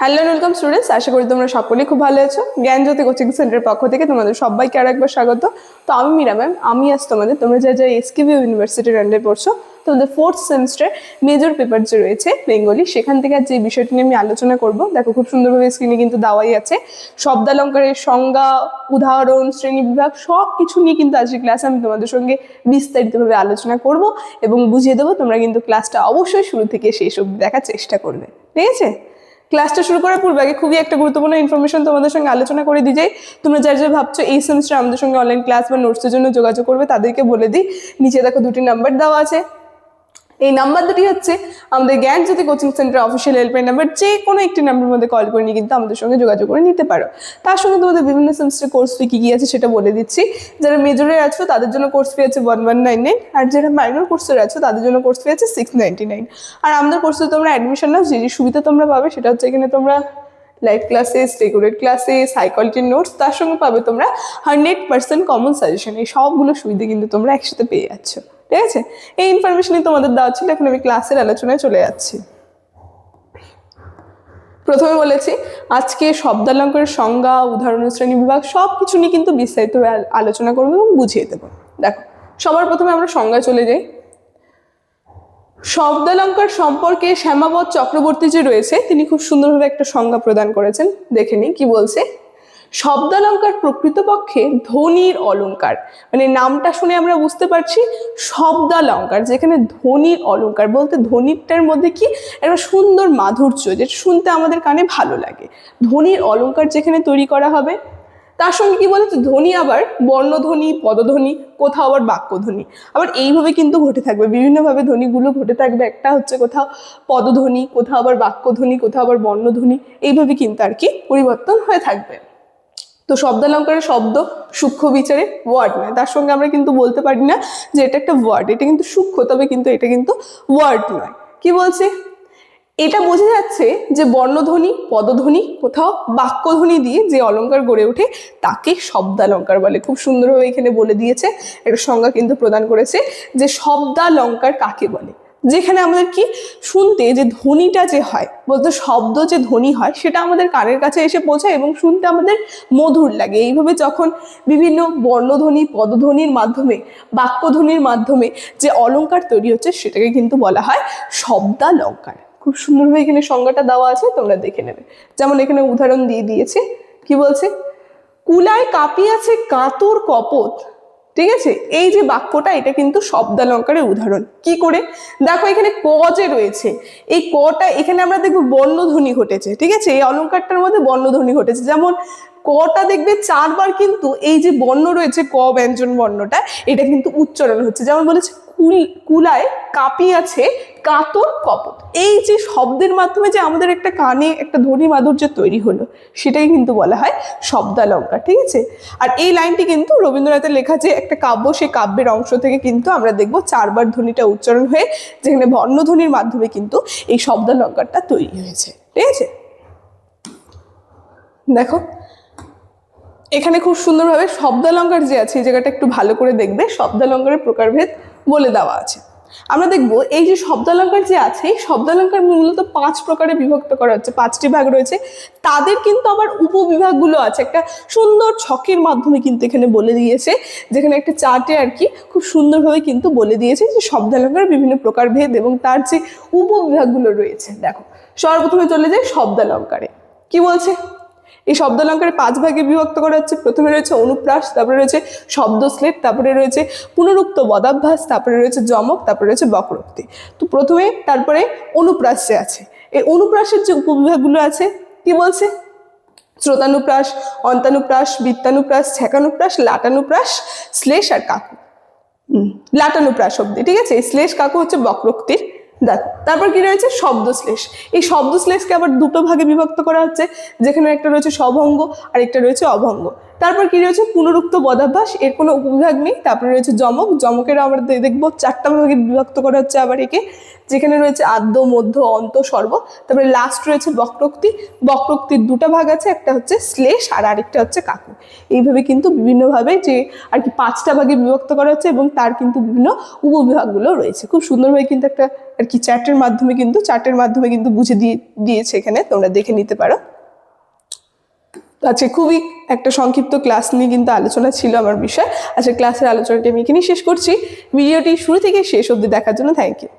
Hello welcome students, আশা করি তোমরা সকলেই খুব ভালো আছো। জ্ঞানজ্যোতি কোচিং সেন্টারের পক্ষ থেকে তোমাদের সবাইকে আর একবার স্বাগত। তো আমি মীরা ম্যাম, আমি আজ তোমরা যা এসকেভিউ ইউনিভার্সিটির আন্ডারে পড়ছো, তোমাদের 4th সেমিস্টার মেজর পেপার যে রয়েছে বেঙ্গলি, সেখান থেকে আজ যে বিষয়টি নিয়ে আমি আলোচনা করব। দেখো খুব সুন্দরভাবে স্ক্রিনে কিন্তু দেওয়াই আছে শব্দালঙ্কারের সংজ্ঞা, উদাহরণ, শ্রেণী বিভাগ সব কিছু নিয়ে কিন্তু আজকের ক্লাসে আমি তোমাদের সঙ্গে বিস্তারিতভাবে আলোচনা করব এবং বুঝিয়ে দেবো। তোমরা কিন্তু ক্লাসটা অবশ্যই শুরু থেকে শেষ অবধি দেখার চেষ্টা করবে, ঠিক আছে? ক্লাসটা শুরু করার পূর্বে আগে খুবই একটা গুরুত্বপূর্ণ ইনফরমেশন তোমাদের সঙ্গে আলোচনা করে দিই যাই। তোমরা যারা ভাবছো এই সেমিস্টার আমাদের সঙ্গে অনলাইন ক্লাস বা নোটসের জন্য যোগাযোগ করবে, তাদেরকে বলে দিই, নিচে দেখো 2টি নাম্বার দেওয়া আছে। এই নাম্বার দুটি হচ্ছে আমাদের Gyanjyoti coaching centre official helpline number. যে কোনো একটি নাম্বারের মধ্যে কল করে নিয়ে কিন্তু আমাদের সঙ্গে যোগাযোগ করে নিতে পারো। তার সঙ্গে তোমাদের বিভিন্ন সেমিস্টার কোর্স ফি কী আছে সেটা বলে দিচ্ছি। যারা মেজরে আছো তাদের জন্য কোর্স ফি আছে 1199, আর যারা মাইনর কোর্সের আছো তাদের জন্য কোর্স ফি আছে 699। আর আমাদের কোর্সে তোমরা অ্যাডমিশন নাও, যে সুবিধা তোমরা পাবে সেটা হচ্ছে এখানে তোমরা live classes, regular classes, high কোয়ালিটির নোটস, তার সঙ্গে পাবে তোমরা 100% কমন সাজেশন। এই সবগুলো সুবিধা কিন্তু তোমরা একসাথে পেয়ে যাচ্ছ, ঠিক আছে? এই ইনফরমেশনই তোমাদের দেওয়া ছিল। এখন আমি ক্লাসের আলোচনায় চলে যাচ্ছি। প্রথমে বলেছি আজকে শব্দালঙ্কারের সংজ্ঞা, উদাহরণ, শ্রেণী বিভাগ সব কিছু নিয়ে কিন্তু বিস্তারিতভাবে আলোচনা করবো এবং বুঝিয়ে দেবো। দেখো সবার প্রথমে আমরা সংজ্ঞায় চলে যাই। শব্দালঙ্কার সম্পর্কে শ্যামাপদ চক্রবর্তী যে রয়েছে তিনি খুব সুন্দরভাবে একটা সংজ্ঞা প্রদান করেছেন। দেখে নিই কি বলছে। শব্দালঙ্কার প্রকৃতপক্ষে ধ্বনির অলঙ্কার, মানে নামটা শুনে আমরা বুঝতে পারছি শব্দালঙ্কার, যেখানে ধ্বনির অলঙ্কার বলতে ধ্বনিটার মধ্যে কি একটা সুন্দর মাধুর্য, যেটা শুনতে আমাদের কানে ভালো লাগে, ধ্বনির অলঙ্কার যেখানে তৈরি করা হবে। তার সঙ্গে কি বলেছে, ধ্বনি আবার বর্ণধ্বনি, পদধ্বনি, কোথাও আবার বাক্যধ্বনি, আবার এইভাবে কিন্তু ঘটে থাকবে, বিভিন্নভাবে ধ্বনিগুলো ঘটে থাকবে। একটা হচ্ছে কোথাও পদধ্বনি, কোথাও আবার বাক্যধ্বনি, কোথাও আবার বর্ণধ্বনি, এইভাবে কিন্তু আর কি পরিবর্তন হয়ে থাকবে। তো শব্দালঙ্কারের শব্দ সূক্ষ্ম বিচারে ওয়ার্ড নয়, তার সঙ্গে আমরা কিন্তু বলতে পারি না যে এটা একটা ওয়ার্ড, এটা কিন্তু সূক্ষ্ম, তবে কিন্তু এটা কিন্তু ওয়ার্ড নয়। কি বলছে, এটা বোঝা যাচ্ছে যে বর্ণধ্বনি, পদধ্বনি, কোথাও বাক্যধ্বনি দিয়ে যে অলঙ্কার গড়ে ওঠে তাকে শব্দালঙ্কার বলে। খুব সুন্দরভাবে এখানে বলে দিয়েছে, একটা সংজ্ঞা কিন্তু প্রদান করেছে যে শব্দালঙ্কার কাকে বলে। যেখানে আমাদের কি শুনতে যে ধ্বনিটা যে হয়, বলতে শব্দ যে ধ্বনি হয় সেটা আমাদের কানের কাছে এসে পৌঁছায় এবং শুনতে আমাদের মধুর লাগে। এইভাবে যখন বিভিন্ন বর্ণধ্বনি, পদধ্বনির মাধ্যমে, বাক্যধ্বনির মাধ্যমে যে অলঙ্কার তৈরি হচ্ছে সেটাকে কিন্তু বলা হয় শব্দালঙ্কার। খুব সুন্দরভাবে এখানে সংজ্ঞাটা দেওয়া আছে, তোমরা দেখে নেবে। যেমন এখানে উদাহরণ দিয়ে দিয়েছে, কি বলছে, কুলায় কাঁপিয়াছে কাতর কপত, ঠিক আছে? এই যে বাক্যটা, এটা কিন্তু শব্দালঙ্কারের উদাহরণ। কি করে দেখো, এখানে ক যে রয়েছে, এই কটা এখানে আমরা দেখবো বর্ণধ্বনি ঘটেছে, ঠিক আছে? এই অলঙ্কারটার মধ্যে বর্ণধ্বনি ঘটেছে। যেমন কটা দেখবে 4বার কিন্তু এই যে বর্ণ রয়েছে, ক ব্যঞ্জন বর্ণটা, এটা কিন্তু উচ্চারণ হচ্ছে। যেমন বলেছে কুলায় কাঁপিয়াছে কাতর কপট, এই যে শব্দের মাধ্যমে যে আমাদের একটা কানে একটা ধ্বনি মাধুর্য তৈরি হলো, সেটাই কিন্তু বলা হয় শব্দালঙ্কার, ঠিক আছে? আর এই লাইনটি কিন্তু রবীন্দ্রনাথের লেখা যে একটা কাব্য, সেই কাব্যের অংশ থেকে কিন্তু আমরা দেখবো 4বার ধ্বনিটা উচ্চারণ হয়ে, যেখানে বর্ণধ্বনির মাধ্যমে কিন্তু এই শব্দালঙ্কারটা তৈরি হয়েছে, ঠিক আছে? দেখো এখানে খুব সুন্দরভাবে শব্দালঙ্কার যে আছে এই জায়গাটা একটু ভালো করে দেখবে, শব্দালঙ্কারের প্রকারভেদ বলে দেওয়া আছে। আমরা দেখবো এই যে শব্দালঙ্কার যে আছে, এই শব্দালঙ্কার মূলত 5 প্রকারে বিভক্ত করা হচ্ছে, 5টি ভাগ রয়েছে। তাদের কিন্তু আবার উপবিভাগগুলো আছে, একটা সুন্দর ছকের মাধ্যমে কিন্তু এখানে বলে দিয়েছে, যেখানে একটা চার্টে আর কি খুব সুন্দরভাবে কিন্তু বলে দিয়েছে যে শব্দালঙ্কার বিভিন্ন প্রকারভেদ এবং তার যে উপবিভাগগুলো রয়েছে। দেখো সর্বপ্রথমে চলে যায় শব্দালঙ্কারে। কি বলছে, এই শব্দালঙ্কারে 5 ভাগে বিভক্ত করা হচ্ছে। প্রথমে রয়েছে অনুপ্রাস, তারপরে রয়েছে শব্দশ্লেষ, তারপরে রয়েছে পুনরুক্ত বদাভ্যাস, তারপরে রয়েছে যমক, তারপরে রয়েছে বক্রোক্তি। তো প্রথমে তারপরে অনুপ্রাস যে আছে, এই অনুপ্রাসের যে উপবিভাগগুলো আছে, কি বলছে, শ্রোতানুপ্রাস, অন্তানুপ্রাস, বৃত্তানুপ্রাস, ছ্যাকানুপ্রাস, লাটানুপ্রাস, শ্লেষ আর কাকু, লাটানুপ্রাস অব্দি, ঠিক আছে? এই শ্লেষ কাকু হচ্ছে বক্রোক্তির। দেখো তারপর কি রয়েছে, শব্দশ্লেষ। এই শব্দশ্লেষকে আবার 2টো ভাগে বিভক্ত করা হচ্ছে, যেখানে একটা রয়েছে সভঙ্গ আর একটা রয়েছে অভঙ্গ। তারপর কি রয়েছে পুনরুক্ত পদাভ্যাস, এর কোনো উপবিভাগ নেই। তারপরে রয়েছে যমক, যমকের আমরা দেখবো 4টা ভাগে বিভক্ত করা হচ্ছে আবার একে, যেখানে রয়েছে আদ্য, মধ্য, অন্ত, সর্ব। তারপরে লাস্ট রয়েছে বক্রোক্তি, বক্রোক্তির 2টা ভাগ আছে, একটা হচ্ছে শ্লেষ আর আরেকটা হচ্ছে কাকু। এইভাবে কিন্তু বিভিন্নভাবে যে আর কি 5টা ভাগে বিভক্ত করা হচ্ছে এবং তার কিন্তু বিভিন্ন উপবিভাগগুলো রয়েছে। খুব সুন্দরভাবে কিন্তু একটা আর কি চার্টের মাধ্যমে কিন্তু বুঝে দিয়েছে, এখানে তোমরা দেখে নিতে পারো। আচ্ছা, খুবই একটা সংক্ষিপ্ত ক্লাস নিয়ে কিন্তু আলোচনা ছিল আমার বিষয়। আচ্ছা, ক্লাসের আলোচনাটি আমি এখানেই শেষ করছি। ভিডিওটি শুরু থেকে শেষ অবধি দেখার জন্য থ্যাংক ইউ।